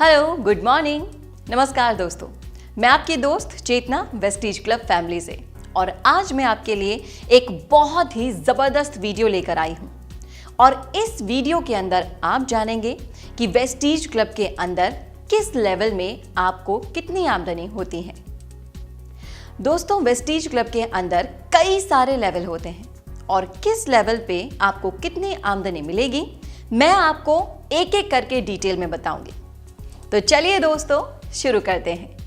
Hello, good morning, नमस्कार दोस्तों। मैं आपकी दोस्त चेतना वेस्टीज क्लब फैमिली से और आज मैं आपके लिए एक बहुत ही ज़बरदस्त वीडियो लेकर आई हूँ। और इस वीडियो के अंदर आप जानेंगे कि वेस्टीज क्लब के अंदर किस लेवल में आपको कितनी आमदनी होती है। दोस्तों, वेस्टीज क्लब के अंदर कई सारे लेवल होते हैं और किस लेवल पे आपको कितनी आमदनी मिलेगी मैं आपको एक एक करके डिटेल में बताऊंगी। तो चलिए दोस्तों, शुरू करते हैं।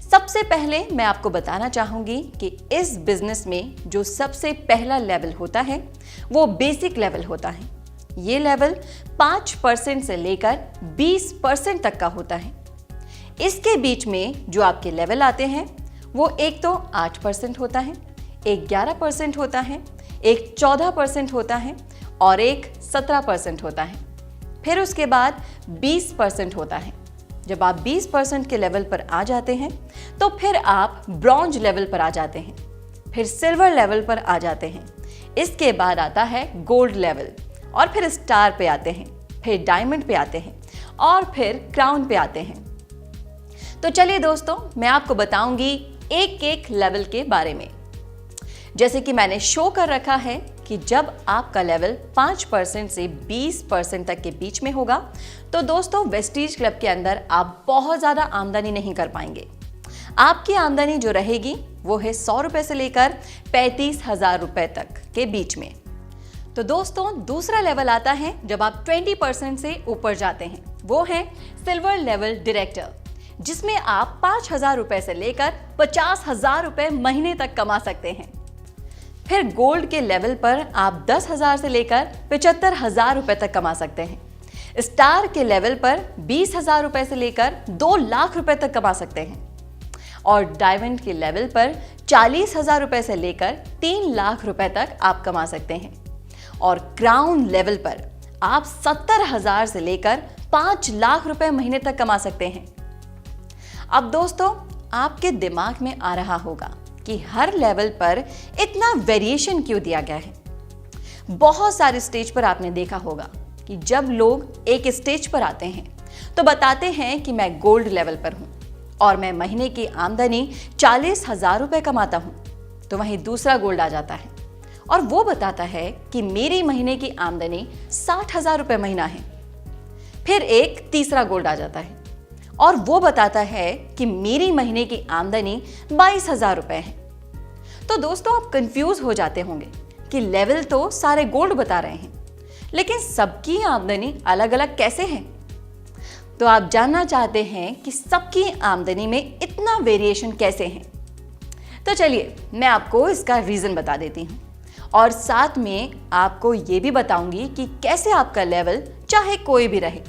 सबसे पहले मैं आपको बताना चाहूंगी कि इस बिजनेस में जो सबसे पहला लेवल होता है वो बेसिक लेवल होता है। ये लेवल 5% से लेकर 20% तक का होता है। इसके बीच में जो आपके लेवल आते हैं वो एक तो 8% होता है, एक 11% होता है, एक 14% होता है और एक 17% होता है। फिर उसके बाद 20% होता है। जब आप 20% के लेवल पर आ जाते हैं तो फिर आप ब्रॉन्ज लेवल पर आ जाते हैं, फिर सिल्वर लेवल पर आ जाते हैं। इसके बाद आता है गोल्ड लेवल और फिर स्टार पे आते हैं, फिर डायमंड पे आते हैं और फिर क्राउन पे आते हैं। तो चलिए दोस्तों, मैं आपको बताऊंगी एक एक लेवल के बारे में। जैसे कि मैंने शो कर रखा है कि जब आपका लेवल 5% से 20% तक के बीच में होगा तो दोस्तों वेस्टीज क्लब के अंदर आप बहुत ज़्यादा आमदनी नहीं कर पाएंगे। आपकी आमदनी जो रहेगी वो है 100 रुपये से लेकर 35,000 रुपये तक के बीच में। तो दोस्तों, दूसरा लेवल आता है जब आप 20% से ऊपर जाते हैं, वो है सिल्वर लेवल डायरेक्टर, जिसमें आप 5,000 रुपये से लेकर 50,000 रुपये महीने तक कमा सकते हैं। फिर गोल्ड के लेवल पर आप 10,000 से लेकर 75,000 रुपये तक कमा सकते हैं। स्टार के लेवल पर 20,000 रुपये से लेकर 2 लाख रुपए तक कमा सकते हैं और डायमंड के लेवल पर 40,000 रुपये से लेकर 3 लाख रुपए तक आप कमा सकते हैं और क्राउन लेवल पर आप 70,000 से लेकर 5 लाख रुपए महीने तक कमा सकते हैं। अब दोस्तों, आपके दिमाग में आ रहा होगा कि हर लेवल पर इतना वेरिएशन क्यों दिया गया है। बहुत सारे स्टेज पर आपने देखा होगा कि जब लोग एक स्टेज पर आते हैं तो बताते हैं कि मैं गोल्ड लेवल पर हूं और मैं महीने की आमदनी 40,000 रुपये कमाता हूं। तो वहीं दूसरा गोल्ड आ जाता है और वो बताता है कि मेरी महीने की आमदनी 60,000 रुपये महीना है। फिर एक तीसरा गोल्ड आ जाता है और वो बताता है कि मेरी महीने की आमदनी 22,000 रुपये है। तो दोस्तों, आप कंफ्यूज हो जाते होंगे कि लेवल तो सारे गोल्ड बता रहे हैं, लेकिन सबकी आमदनी अलग अलग कैसे है। तो आप जानना चाहते हैं कि सबकी आमदनी में इतना वेरिएशन कैसे है। तो चलिए, मैं आपको इसका रीजन बता देती हूँ और साथ में आपको ये भी बताऊंगी कि कैसे आपका लेवल चाहे कोई भी रहे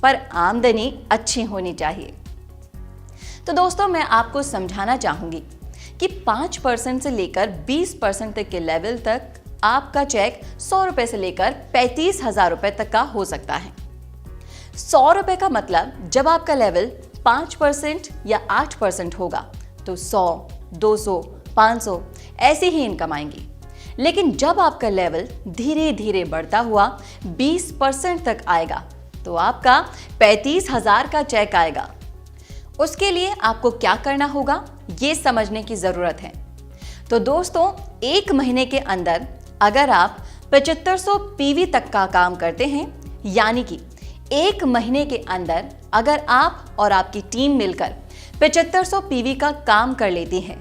पर आमदनी अच्छी होनी चाहिए। तो दोस्तों, मैं आपको समझाना चाहूंगी कि 5% से लेकर 20% तक के लेवल तक आपका चेक 100 रुपये से लेकर 35,000 रुपये तक का हो सकता है। 100 रुपये का मतलब जब आपका लेवल 5% या 8% होगा तो 100, 200, 500 ऐसे ही इनकम आएंगी। लेकिन जब आपका लेवल धीरे धीरे बढ़ता हुआ 20% तक आएगा तो आपका 35,000 का चेक आएगा। उसके लिए आपको क्या करना होगा ये समझने की जरूरत है। तो दोस्तों, एक महीने के अंदर अगर आप 7500 पीवी तक का काम करते हैं, यानी कि एक महीने के अंदर अगर आप और आपकी टीम मिलकर 7500 पीवी का काम कर लेती है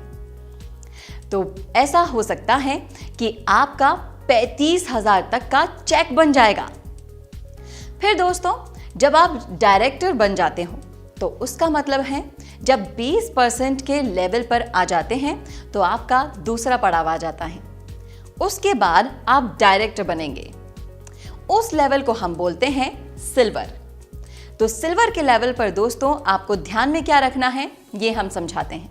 तो ऐसा हो सकता है कि आपका 35,000 तक का चेक बन जाएगा। फिर दोस्तों, जब आप डायरेक्टर बन जाते हो तो उसका मतलब है जब 20% के लेवल पर आ जाते हैं तो आपका दूसरा पड़ाव आ जाता है। उसके बाद आप डायरेक्टर बनेंगे। उस लेवल को हम बोलते हैं सिल्वर। तो सिल्वर के लेवल पर दोस्तों आपको ध्यान में क्या रखना है ये हम समझाते हैं।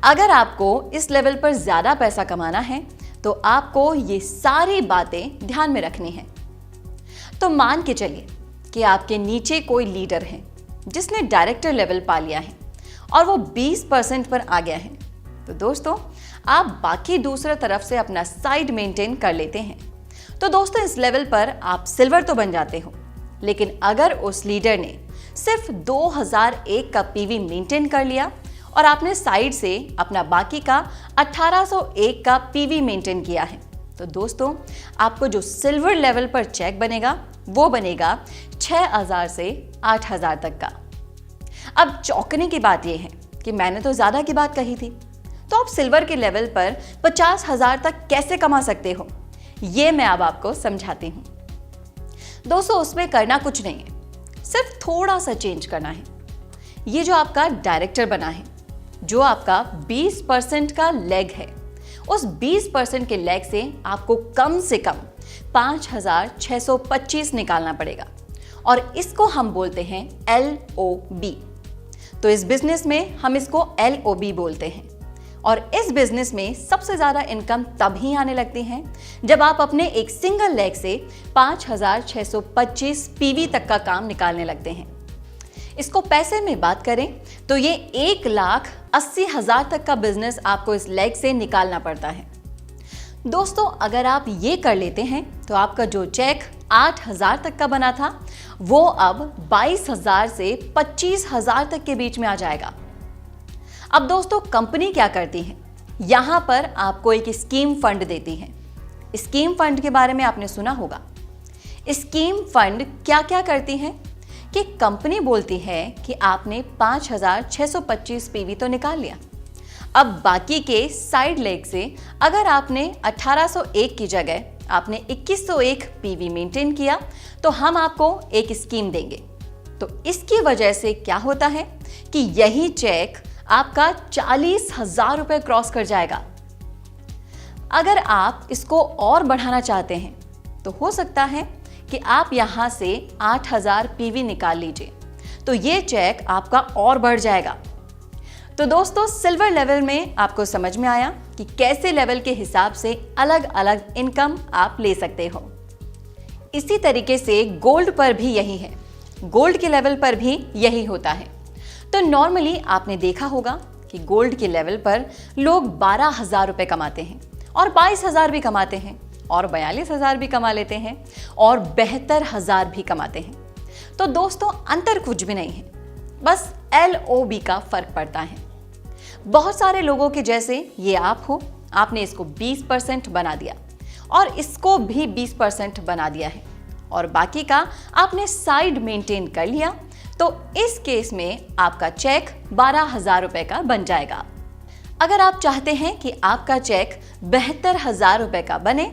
अगर आपको इस लेवल पर ज्यादा पैसा कमाना है तो आपको ये सारी बातें ध्यान में रखनी है। तो मान के चलिए कि आपके नीचे कोई लीडर है जिसने डायरेक्टर लेवल पा लिया है और वो 20% पर आ गया है। तो दोस्तों, आप बाकी दूसरे तरफ से अपना साइड मेंटेन कर लेते हैं। तो दोस्तों, इस लेवल पर आप सिल्वर तो बन जाते हो, लेकिन अगर उस लीडर ने सिर्फ 2001 का पीवी मेंटेन कर लिया और आपने साइड से अपना बाकी का 1801 का पीवी मेंटेन किया है, तो दोस्तों आपको जो सिल्वर लेवल पर चेक बनेगा वो बनेगा 6000 से 8000 तक का। अब चौंकने की बात यह है कि मैंने तो ज्यादा की बात कही थी, तो आप सिल्वर के लेवल पर 50,000 तक कैसे कमा सकते हो, ये मैं अब आपको समझाती हूं। दोस्तों उसमें करना कुछ नहीं है, सिर्फ थोड़ा सा चेंज करना है। ये जो आपका डायरेक्टर बना है, जो आपका 20% का लेग है, उस 20% के लेग से आपको कम से कम 5,625 निकालना पड़ेगा और इसको हम बोलते हैं LOB। तो इस बिजनेस में हम इसको LOB बोलते हैं और इस बिजनेस में सबसे ज्यादा इनकम तभी आने लगती है जब आप अपने एक सिंगल लेग से 5,625 पीवी तक का काम निकालने लगते हैं। इसको पैसे में बात करें तो ये 1,80,000 तक का बिजनेस आपको इस लेग से निकालना पड़ता है। दोस्तों अगर आप ये कर लेते हैं तो आपका जो चेक 8,000 तक का बना था वो अब 22,000 से 25,000 तक के बीच में आ जाएगा। अब दोस्तों कंपनी क्या करती है, यहां पर आपको एक स्कीम फंड देती है। स्कीम फंड के बारे में आपने सुना होगा। स्कीम फंड क्या क्या करती है कि कंपनी बोलती है कि आपने 5,625 पीवी तो निकाल लिया, अब बाकी के साइड लेग से अगर आपने 1801 की जगह आपने 2101 पीवी मेंटेन किया तो हम आपको एक स्कीम देंगे। तो इसकी वजह से क्या होता है कि यही चेक आपका 40,000 रुपए क्रॉस कर जाएगा। अगर आप इसको और बढ़ाना चाहते हैं तो हो सकता है कि आप यहां से 8,000 पीवी निकाल लीजिए, तो ये चेक आपका और बढ़ जाएगा। तो दोस्तों सिल्वर लेवल में आपको समझ में आया कि कैसे लेवल के हिसाब से अलग अलग इनकम आप ले सकते हो। इसी तरीके से गोल्ड पर भी यही है, गोल्ड के लेवल पर भी यही होता है। तो नॉर्मली आपने देखा होगा कि गोल्ड के लेवल पर लोग 12,000 रुपए कमाते हैं और 22,000 भी कमाते हैं और 42,000 भी कमा लेते हैं और 72,000 भी कमाते हैं। तो दोस्तों अंतर कुछ भी नहीं है, बस LOB का फर्क पड़ता है। बहुत सारे लोगों के जैसे ये आप हो, आपने इसको 20% बना दिया और इसको भी 20% बना दिया है और बाकी का आपने साइड मेंटेन कर लिया, तो इस केस में आपका चेक 12,000 रुपए का बन जाएगा। अगर आप चाहते हैं कि आपका चेक 72,000 रुपए का बने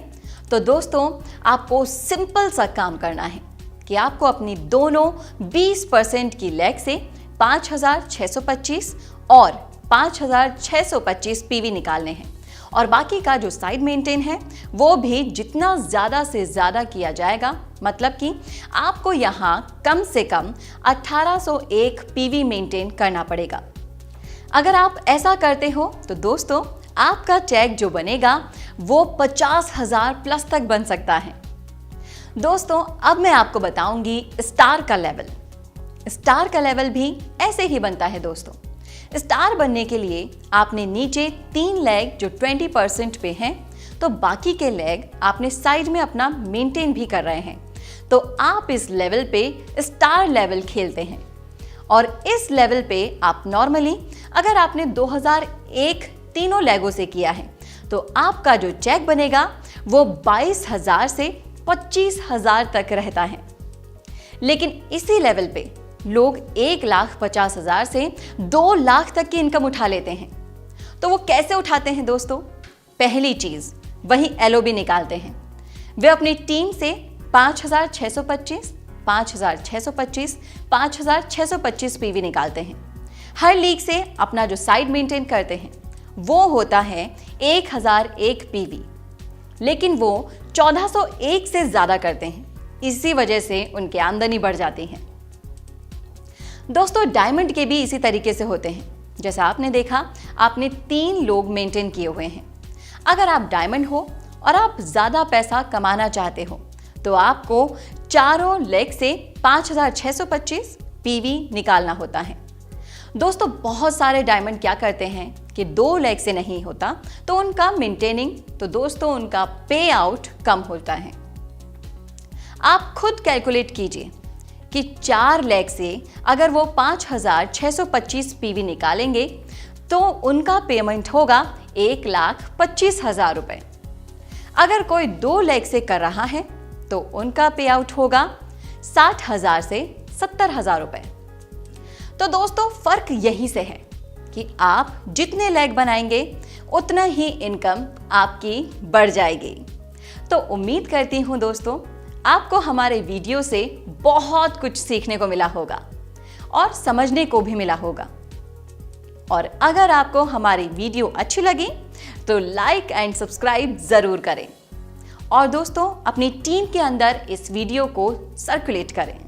तो दोस्तों आपको सिंपल सा काम करना है कि आपको अपनी दोनों 20% की लेग से 5,625 और 5,625 पीवी निकालने हैं और बाकी का जो साइड मेंटेन है वो भी जितना ज़्यादा से ज़्यादा किया जाएगा, मतलब कि आपको यहाँ कम से कम 1,801 पीवी मेंटेन करना पड़ेगा। अगर आप ऐसा करते हो तो दोस्तों आपका चेक जो बनेगा वो 50,000 प्लस तक बन सकता है। दोस्तों अब मैं आपको बताऊंगी स्टार का लेवल। स्टार का लेवल भी ऐसे ही बनता है दोस्तों। स्टार बनने के लिए आपने नीचे 3 लेग जो 20% पे हैं, तो बाकी के लेग आपने साइड में अपना मेंटेन भी कर रहे हैं, तो आप इस लेवल पे स्टार लेवल खेलते हैं। और इस लेवल पे आप नॉर्मली अगर आपने 2001 तीनों लेगों से किया है तो आपका जो चेक बनेगा वो 22,000 से 25,000 तक रहता है। लेकिन इसी लेवल पे लोग 1,50,000 से 2 लाख तक की इनकम उठा लेते हैं। तो वो कैसे उठाते हैं दोस्तों? पहली चीज वही LOB निकालते हैं। वे अपनी टीम से 5,625, 5,625, 5,625 पीवी निकालते हैं। हर लीग से अपना जो साइड मेंटेन करते हैं वो होता है 1,001 पीवी, लेकिन वो 1,401 से ज्यादा करते हैं, इसी वजह से उनकी आमदनी बढ़ जाती है। दोस्तों डायमंड के भी इसी तरीके से होते हैं। जैसा आपने देखा, आपने 3 लोग मेंटेन किए हुए हैं। अगर आप डायमंड हो और आप ज्यादा पैसा कमाना चाहते हो तो आपको चारों लेग से 5,625 पीवी निकालना होता है। दोस्तों बहुत सारे डायमंड क्या करते हैं कि 2 लेग से नहीं होता तो उनका मेंटेनिंग, तो दोस्तों उनका पे आउट कम होता है। आप खुद कैलकुलेट कीजिए कि 4 लेग से अगर वो 5,625 पीवी निकालेंगे तो उनका पेमेंट होगा 1,25,000 रुपए। अगर कोई 2 लेग से कर रहा है तो उनका पे आउट होगा 60,000 से 70,000 रुपए। तो दोस्तों फर्क यही से है कि आप जितने लेग बनाएंगे उतना ही इनकम आपकी बढ़ जाएगी। तो उम्मीद करती हूं दोस्तों आपको हमारे वीडियो से बहुत कुछ सीखने को मिला होगा और समझने को भी मिला होगा। और अगर आपको हमारी वीडियो अच्छी लगी तो लाइक एंड सब्सक्राइब जरूर करें और दोस्तों अपनी टीम के अंदर इस वीडियो को सर्कुलेट करें।